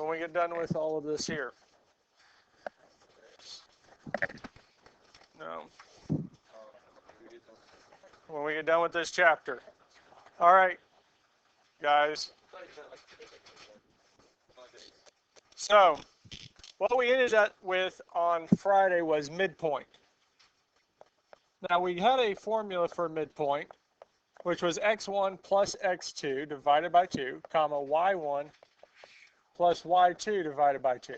when we get done with all of this here. No. When we get done with this chapter. All right, guys. So, what we ended up with on Friday was midpoint. Now, we had a formula for midpoint, which was x1 plus x2 divided by 2, comma, y1 plus y2 divided by 2.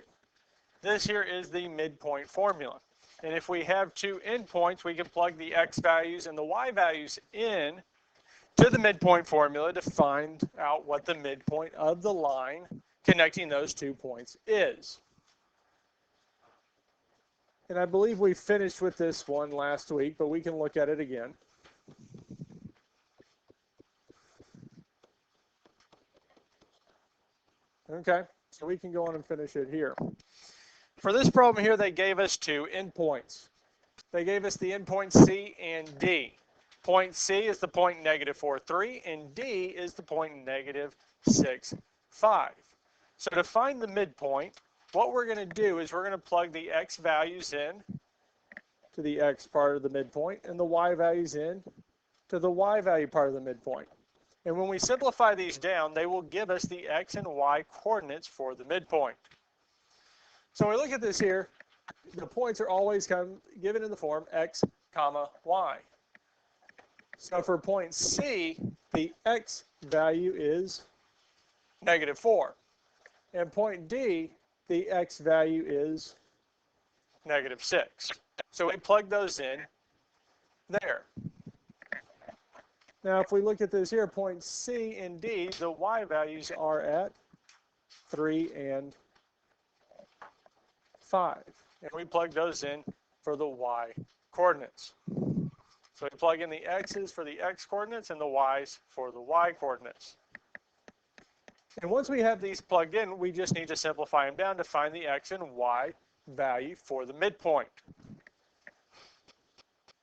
This here is the midpoint formula. And if we have two endpoints, we can plug the x values and the y values in to the midpoint formula to find out what the midpoint of the line connecting those 2 points is. And I believe we finished with this one last week, but we can look at it again. Okay, so we can go on and finish it here. For this problem here, they gave us two endpoints. They gave us the endpoint C and D. Point C is the point -4, 3, and D is the point -6, 5. So to find the midpoint, what we're going to do is we're going to plug the x values in to the x part of the midpoint and the y values in to the y value part of the midpoint. And when we simplify these down, they will give us the x and y coordinates for the midpoint. So when we look at this here, the points are always given in the form x, comma, y. So for point C, the x value is -4. And point D, the x value is -6. So we plug those in there. Now, if we look at this here, point C and D, the y values are at 3 and 5. And we plug those in for the y coordinates. So we plug in the x's for the x coordinates and the y's for the y coordinates. And once we have these plugged in, we just need to simplify them down to find the x and y value for the midpoint.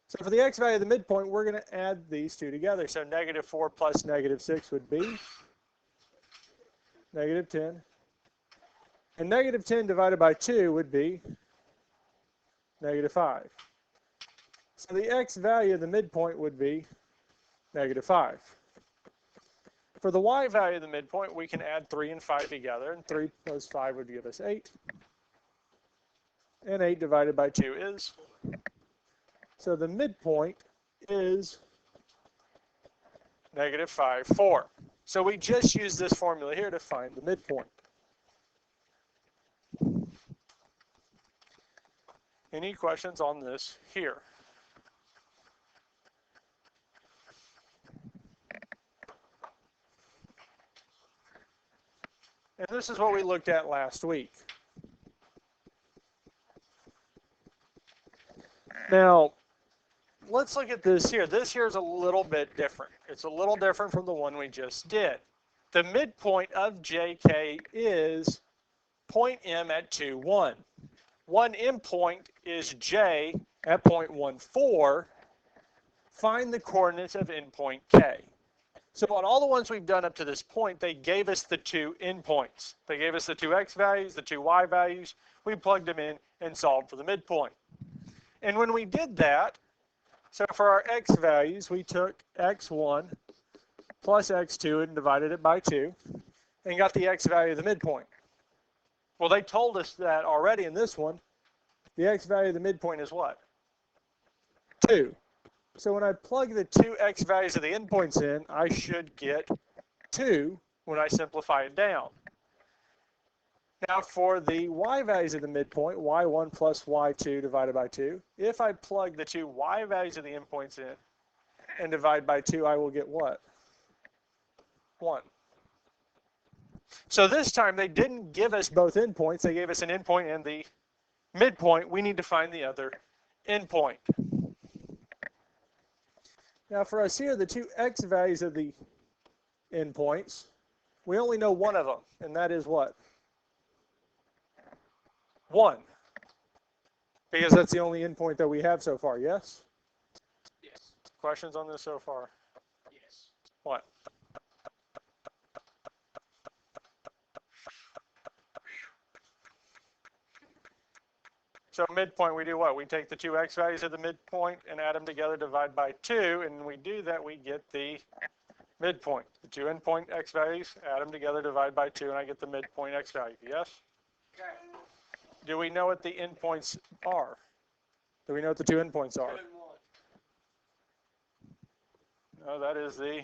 So for the x value of the midpoint, we're going to add these two together. So -4 plus -6 would be -10. And -10 divided by 2 would be -5. So the x value of the midpoint would be -5. For the y value of the midpoint, we can add 3 and 5 together, and 3 plus 5 would give us 8. And 8 divided by 2 is. So the midpoint is -5, 4. So we just use this formula here to find the midpoint. Any questions on this here? And this is what we looked at last week. Now, let's look at this here. This here is a little bit different. It's a little different from the one we just did. The midpoint of JK is point M at 2, 1. One endpoint is J at 0.14. Find the coordinates of endpoint K. So on all the ones we've done up to this point, they gave us the two endpoints. They gave us the two x values, the two y values. We plugged them in and solved for the midpoint. And when we did that, so for our x values, we took x1 plus x2 and divided it by 2 and got the x value of the midpoint. Well, they told us that already in this one. The x value of the midpoint is what? 2. So when I plug the two x values of the endpoints in, I should get 2 when I simplify it down. Now for the y values of the midpoint, y1 plus y2 divided by 2, if I plug the two y values of the endpoints in and divide by 2, I will get what? 1. So this time they didn't give us both endpoints, they gave us an endpoint and the midpoint. We need to find the other endpoint. Now for us here, the two x values of the endpoints, we only know one of them, and that is what? 1. Because that's the only endpoint that we have so far, yes? Yes. Questions on this so far? Yes. What? So midpoint, we do what? We take the two x values of the midpoint and add them together, divide by 2, and when we do that, we get the midpoint. The two endpoint x values, add them together, divide by 2, and I get the midpoint x value, yes? Okay. Do we know what the endpoints are? Do we know what the two endpoints 2 are? and 1. No, that is the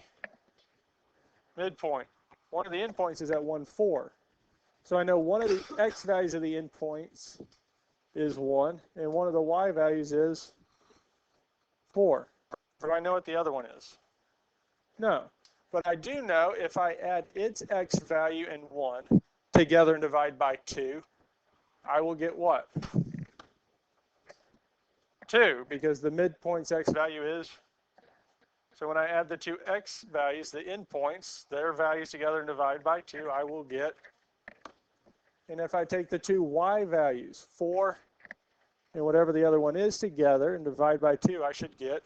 midpoint. One of the endpoints is at 1, 4. So I know one of the x values of the endpoints is 1, and one of the y values is 4. Do I know what the other one is? No. But I do know if I add its x value and 1 together and divide by 2, I will get what? 2, because the midpoint's x value is. So when I add the two x values, the endpoints, their values together and divide by 2, I will get. And if I take the two y values, 4 and whatever the other one is together and divide by 2, I should get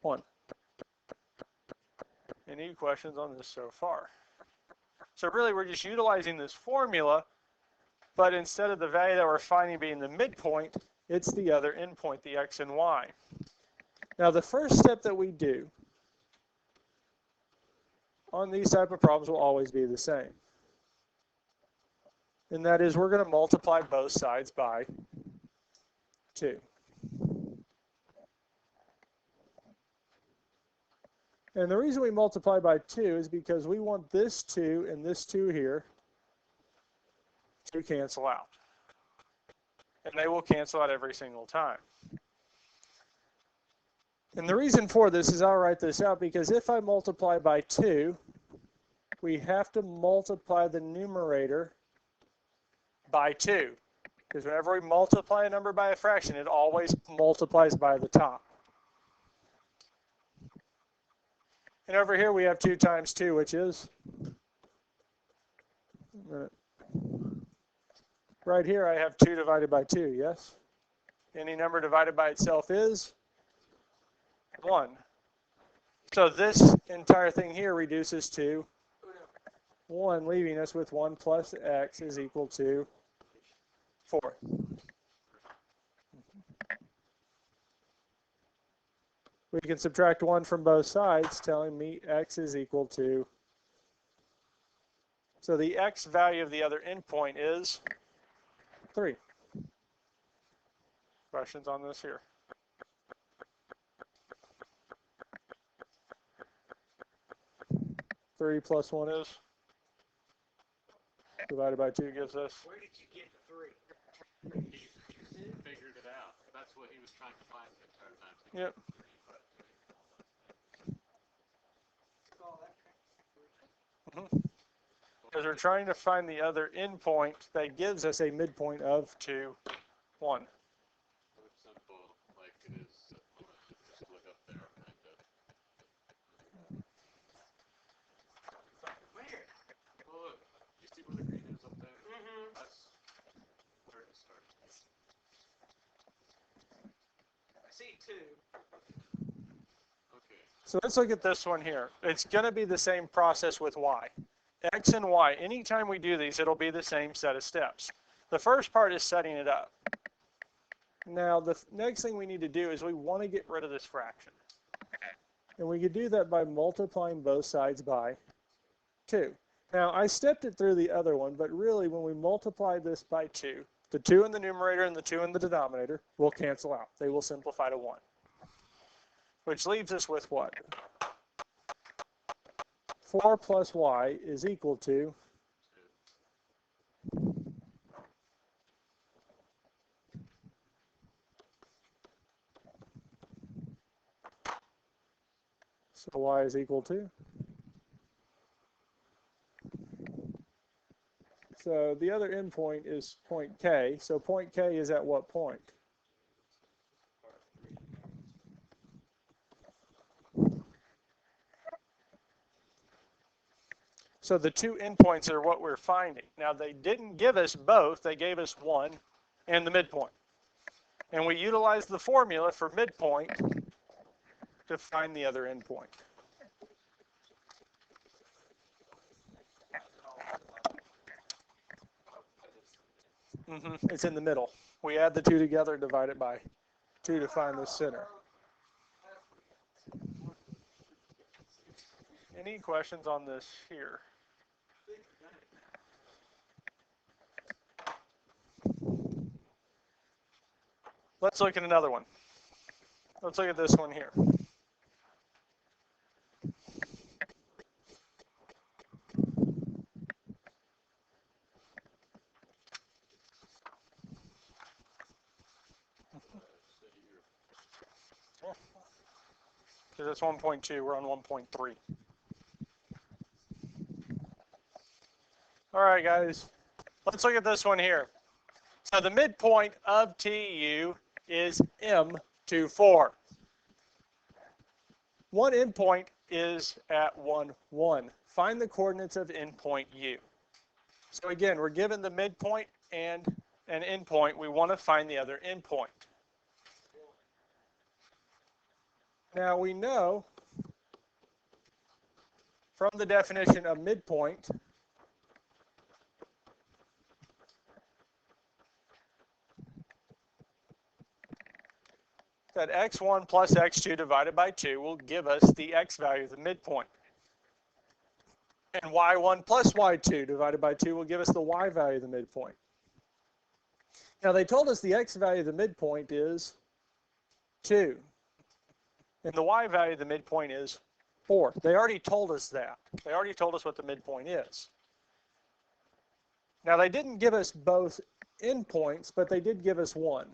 1. Any questions on this so far? So really, we're just utilizing this formula, but instead of the value that we're finding being the midpoint, it's the other endpoint, the x and y. Now, the first step that we do on these type of problems will always be the same. And that is we're going to multiply both sides by 2. And the reason we multiply by 2 is because we want this 2 and this 2 here to cancel out. And they will cancel out every single time. And the reason for this is I'll write this out because if I multiply by 2, we have to multiply the numerator by 2. Because whenever we multiply a number by a fraction, it always multiplies by the top. And over here we have 2 times 2, which is? Right here I have 2 divided by 2, yes? Any number divided by itself is 1. So this entire thing here reduces to 1, leaving us with 1 plus x is equal to 4. We can subtract 1 from both sides, telling me x is equal to. So the x value of the other endpoint is 3. Questions on this here? Three plus 1 is? Divided by 2 gives us? Where did you get the 3? Figured it out. That's what he was trying to find the entire time. Yep. Because we're trying to find the other endpoint that gives us a midpoint of 2, 1. It's simple, like it is. Just look up there, kind of. Where? Oh, look. You see where the green is up there? Mm-hmm. That's where it starts. I see 2. Okay. So let's look at this one here. It's going to be the same process with y. X and y, anytime we do these, it'll be the same set of steps. The first part is setting it up. Now, the next thing we need to do is we want to get rid of this fraction. And we could do that by multiplying both sides by 2. Now, I stepped it through the other one, but really when we multiply this by 2, the 2 in the numerator and the 2 in the denominator will cancel out. They will simplify to 1. Which leaves us with what? 4 plus y is equal to 2. So y is equal to? So the other endpoint is point K. So point K is at what point? So the two endpoints are what we're finding. Now they didn't give us both, they gave us one and the midpoint. And we utilized the formula for midpoint to find the other endpoint. It's in the middle. We add the two together and divide it by 2 to find the center. Any questions on this here? Let's look at another one. Let's look at this one here. Because it's 1.2, we're on 1.3. All right, guys, let's look at this one here. So the midpoint of TU is M24. One endpoint is at 1, 1. Find the coordinates of endpoint U. So again, we're given the midpoint and an endpoint. We want to find the other endpoint. Now we know from the definition of midpoint that x1 plus x2 divided by 2 will give us the x value of the midpoint. And y1 plus y2 divided by 2 will give us the y value of the midpoint. Now they told us the x value of the midpoint is 2. And the y value of the midpoint is 4. They already told us that. They already told us what the midpoint is. Now they didn't give us both endpoints, but they did give us one.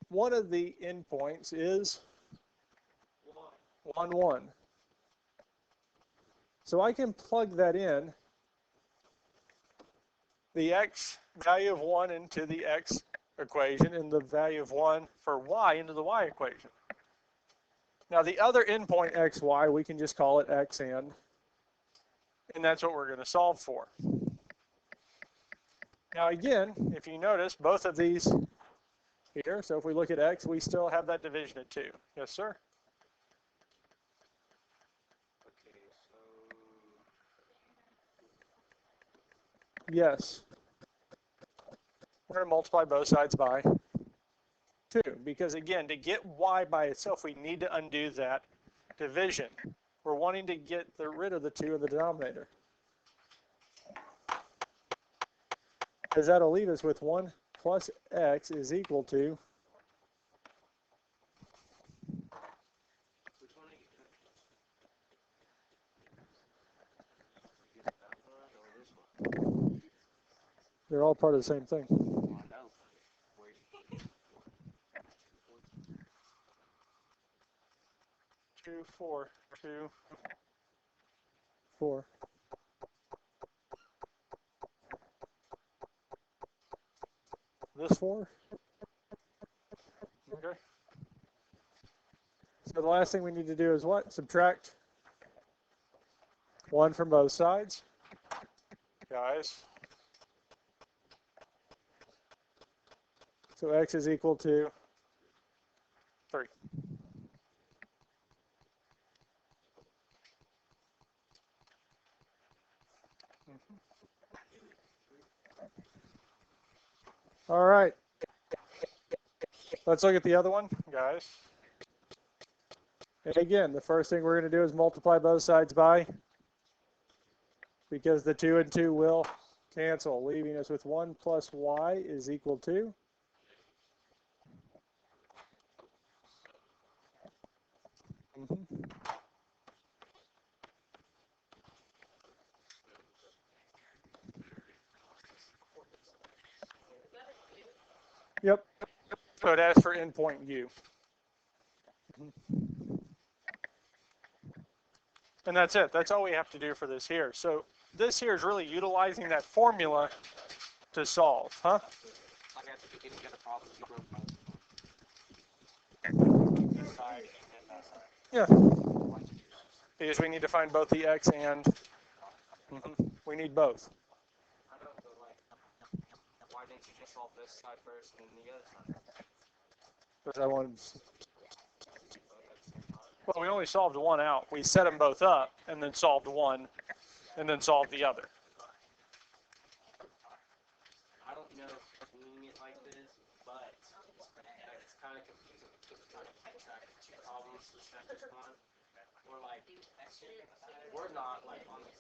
One of the endpoints is 1, 1. So I can plug that in, the x value of 1 into the x equation and the value of 1 for y into the y equation. Now the other endpoint xy, we can just call it xn, and that's what we're going to solve for. Now again, if you notice, both of these here, so if we look at x, we still have that division at 2. Yes, sir? Okay, so Yes. We're going to multiply both sides by 2, because again, to get y by itself, we need to undo that division. We're wanting to get rid of the 2 in the denominator. Because that'll leave us with 1 plus x is equal to which one are you doing? That one or this one? they're all part of the same thing. Oh, I know. Wait. 2, 4, 2, 4. This 4? Okay. So the last thing we need to do is what? Subtract 1 from both sides. Guys. So x is equal to 3. All right. Let's look at the other one, guys. And again, the first thing we're going to do is multiply both sides by, because the 2 and 2 will cancel, leaving us with 1 plus y is equal to . Yep. So it asks for endpoint U. And that's it. That's all we have to do for this here. So this here is really utilizing that formula to solve, huh? Like at the beginning of the problem, you wrote both. This side and that side. Yeah. Why'd you do that? Because we need to find both the x and we need both. I don't know, like, why didn't you just solve this side first and then the other side? Because I wanted. Both at the same time. Well, we only solved one out. We set them both up and then solved one and then solved the other. I don't know if doing it kind of confusing because we're trying to keep track of two problems to check this one. We're like, we're not like on the,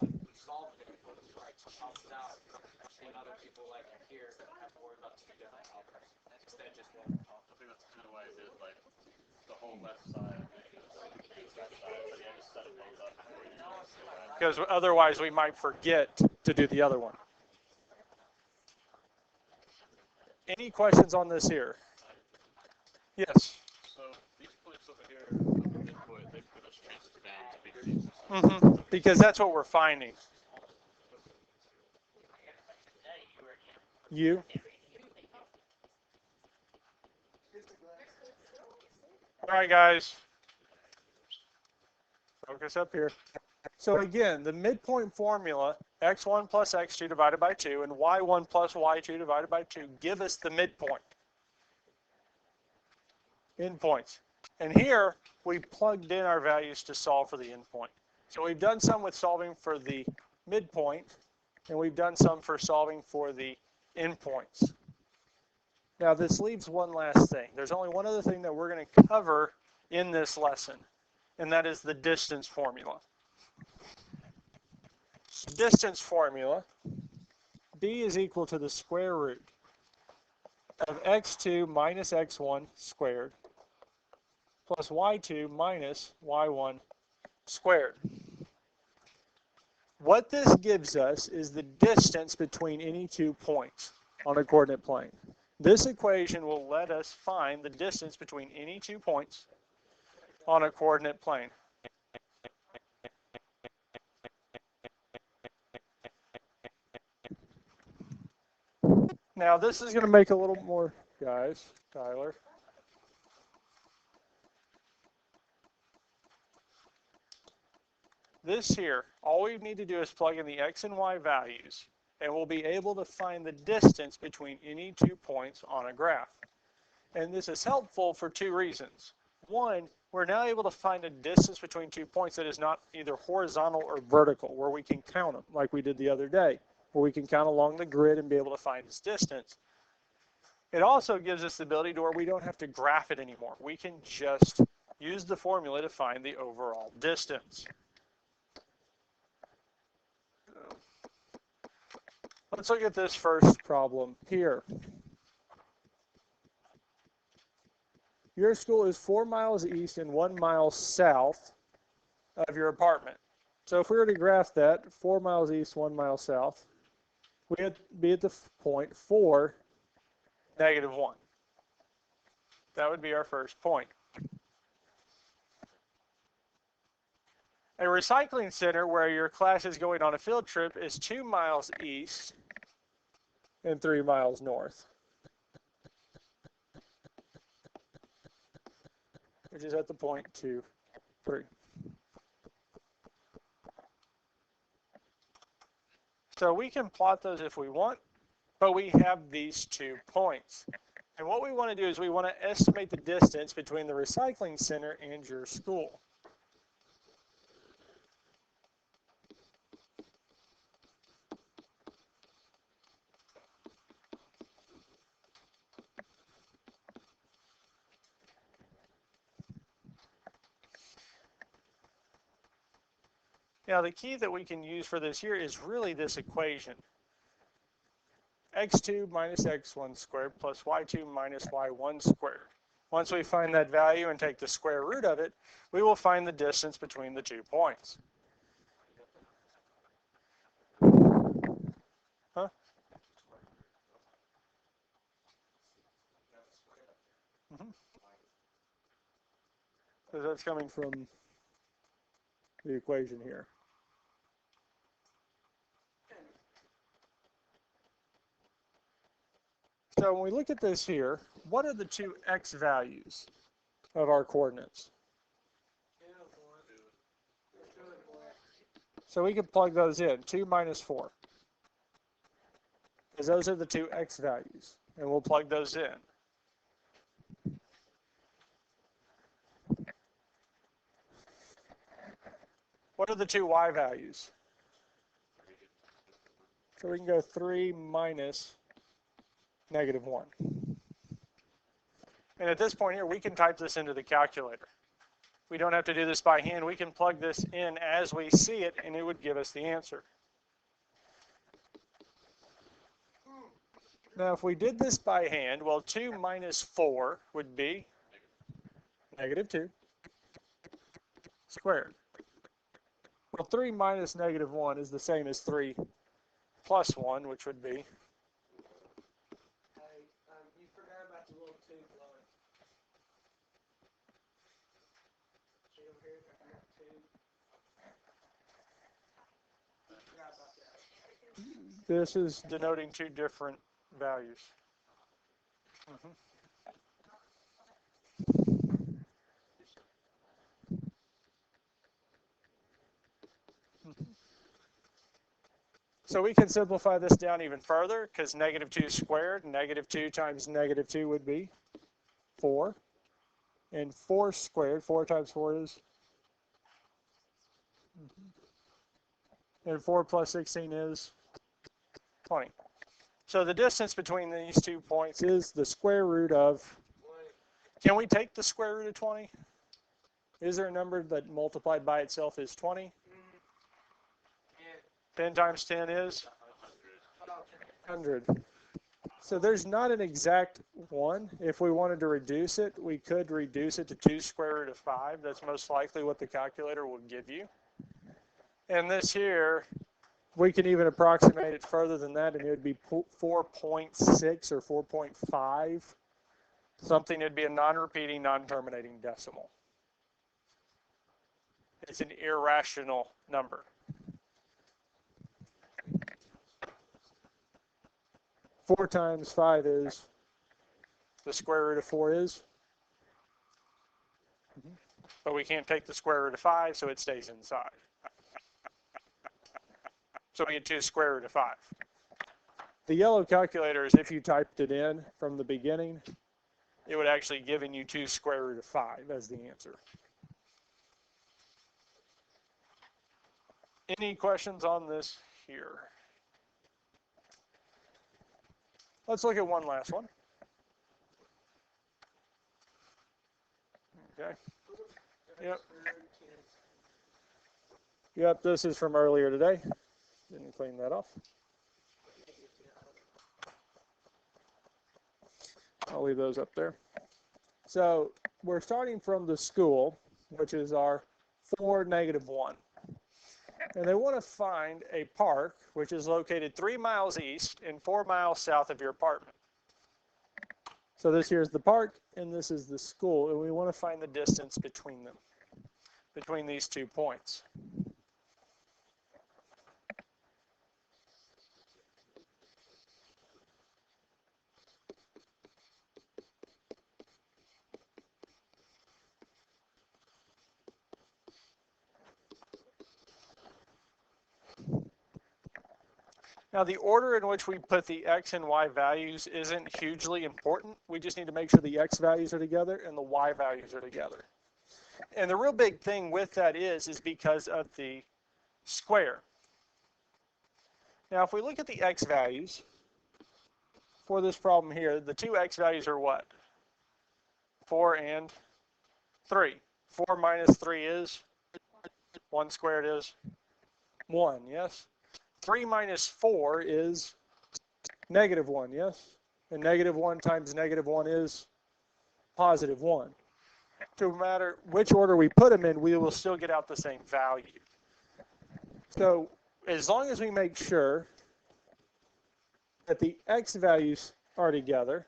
like we solved it, but we like opted out, and other people like here have to worry about two different problems instead of just one. I think that's kind of why I did like the whole left side and then this left side, but yeah, just set them both up before you go back. Because otherwise we might forget to do the other one. Any questions on this here? Yes. So these points over here, the midpoint, they pretty much transfer down to be these. Because that's what we're finding. You? All right, guys. Focus up here. So again, the midpoint formula, x1 plus x2 divided by 2 and y1 plus y2 divided by 2 give us the midpoint. Endpoints. And here, we plugged in our values to solve for the endpoint. So we've done some with solving for the midpoint, and we've done some for solving for the endpoints. Now this leaves one last thing. There's only one other thing that we're going to cover in this lesson, and that is the distance formula. Distance formula, b is equal to the square root of x2 minus x1 squared plus y2 minus y1 squared. What this gives us is the distance between any 2 points on a coordinate plane. This equation will let us find the distance between any 2 points on a coordinate plane. Now this is going to make a little more, guys, Tyler. This here, all we need to do is plug in the x and y values, and we'll be able to find the distance between any 2 points on a graph. And this is helpful for 2 reasons. One, we're now able to find a distance between 2 points that is not either horizontal or vertical, where we can count them like we did the other day, where we can count along the grid and be able to find its distance. It also gives us the ability to where we don't have to graph it anymore. We can just use the formula to find the overall distance. Let's look at this first problem here. Your school is 4 miles east and 1 mile south of your apartment. So if we were to graph that, 4 miles east, 1 mile south, we'd be at the point 4, -1. That would be our first point. A recycling center where your class is going on a field trip is 2 miles east and 3 miles north, which is at the point 2, 3. So we can plot those if we want, but we have these 2 points. And what we want to do is we want to estimate the distance between the recycling center and your school. Now the key that we can use for this here is really this equation. x2 minus x1 squared plus y2 minus y1 squared. Once we find that value and take the square root of it, we will find the distance between the 2 points. Huh? Because that's coming from the equation here. So when we look at this here, what are the 2 x values of our coordinates? So we can plug those in, 2 minus 4. Because those are the 2 x values, and we'll plug those in. What are the 2 y values? So we can go 3 minus -1. And at this point here, we can type this into the calculator. We don't have to do this by hand. We can plug this in as we see it, and it would give us the answer. Now, if we did this by hand, well, 2 minus 4 would be negative 2 squared. Well, 3 minus negative 1 is the same as 3 plus 1, which would be. Hey, you forgot about the little tube blowing. See over here, I got a tube. You forgot about that. This is denoting two different values. Mhm. So we can simplify this down even further because negative 2 squared, negative 2 times negative 2 would be 4. And 4 squared, 4 times 4 is, and 4 plus 16 is 20. So the distance between these 2 points is the square root of, can we take the square root of 20? Is there a number that multiplied by itself is 20? 10 times 10 is 100. So there's not an exact one. If we wanted to reduce it, we could reduce it to 2 square root of 5. That's most likely what the calculator will give you. And this here, we can even approximate it further than that, and it would be 4.6 or 4.5. Something that'd be a non-repeating, non-terminating decimal. It's an irrational number. 4 times 5 is, the square root of 4 is, but we can't take the square root of 5, so it stays inside. So we get 2 square root of 5. The yellow calculator is if you typed it in from the beginning, it would actually given you 2 square root of 5 as the answer. Any questions on this here? Let's look at one last one. Okay. Yep. Yep, this is from earlier today. Didn't clean that off. I'll leave those up there. So we're starting from the school, which is our 4, negative 1. And they want to find a park, which is located 3 miles east and 4 miles south of your apartment. So this here is the park, and this is the school, and we want to find the distance between them, between these 2 points. Now, the order in which we put the x and y values isn't hugely important. We just need to make sure the x values are together and the y values are together. And the real big thing with that is because of the square. Now, if we look at the x values for this problem here, the 2 x values are what? 4 and 3. 4 minus 3 is? 1 squared is? 1, yes? 3 minus 4 is negative 1, yes? And negative 1 times negative 1 is positive 1. No matter which order we put them in, we will still get out the same value. So as long as we make sure that the x values are together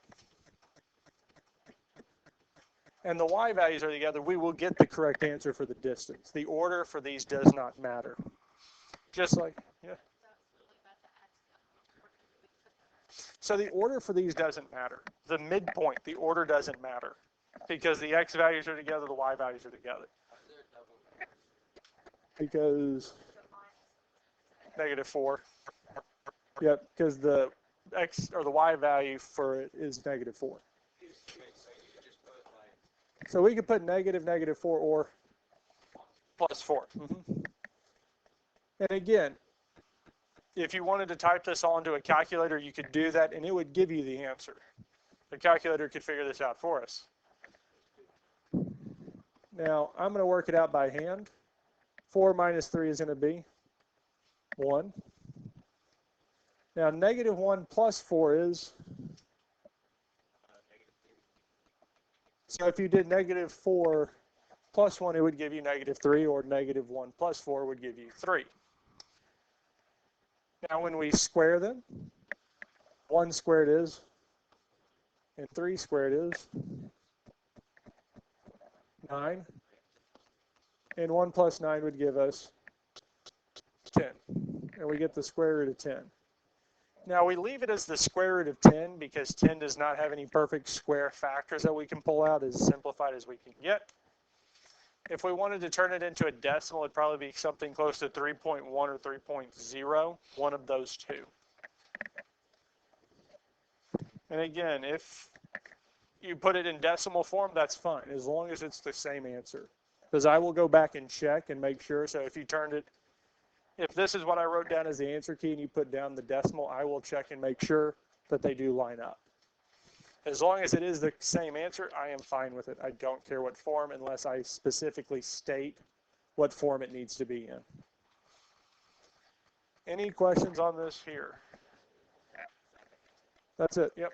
and the y values are together, we will get the correct answer for the distance. The order for these does not matter. Just like, yeah. So the order for these doesn't matter. The midpoint, the order doesn't matter because the x values are together, the y values are together. Because negative 4. Yep, because the x or the y value for it is negative 4. So we could put negative, negative 4 or plus 4. And again, if you wanted to type this all into a calculator, you could do that and it would give you the answer. The calculator could figure this out for us. Now, I'm going to work it out by hand. 4 minus 3 is going to be 1. Now, negative 1 plus 4 is, so if you did negative 4 plus 1, it would give you negative 3, or negative 1 plus 4 would give you 3. Now, when we square them, 1 squared is, and 3 squared is 9. And 1 plus 9 would give us 10. And we get the square root of 10. Now, we leave it as the square root of 10 because 10 does not have any perfect square factors that we can pull out, as simplified as we can get. If we wanted to turn it into a decimal, it'd probably be something close to 3.1 or 3.0, one of those two. And again, if you put it in decimal form, that's fine, as long as it's the same answer. Because I will go back and check and make sure. So if you turned it, if this is what I wrote down as the answer key and you put down the decimal, I will check and make sure that they do line up. As long as it is the same answer, I am fine with it. I don't care what form unless I specifically state what form it needs to be in. Any questions on this here? That's it. Yep.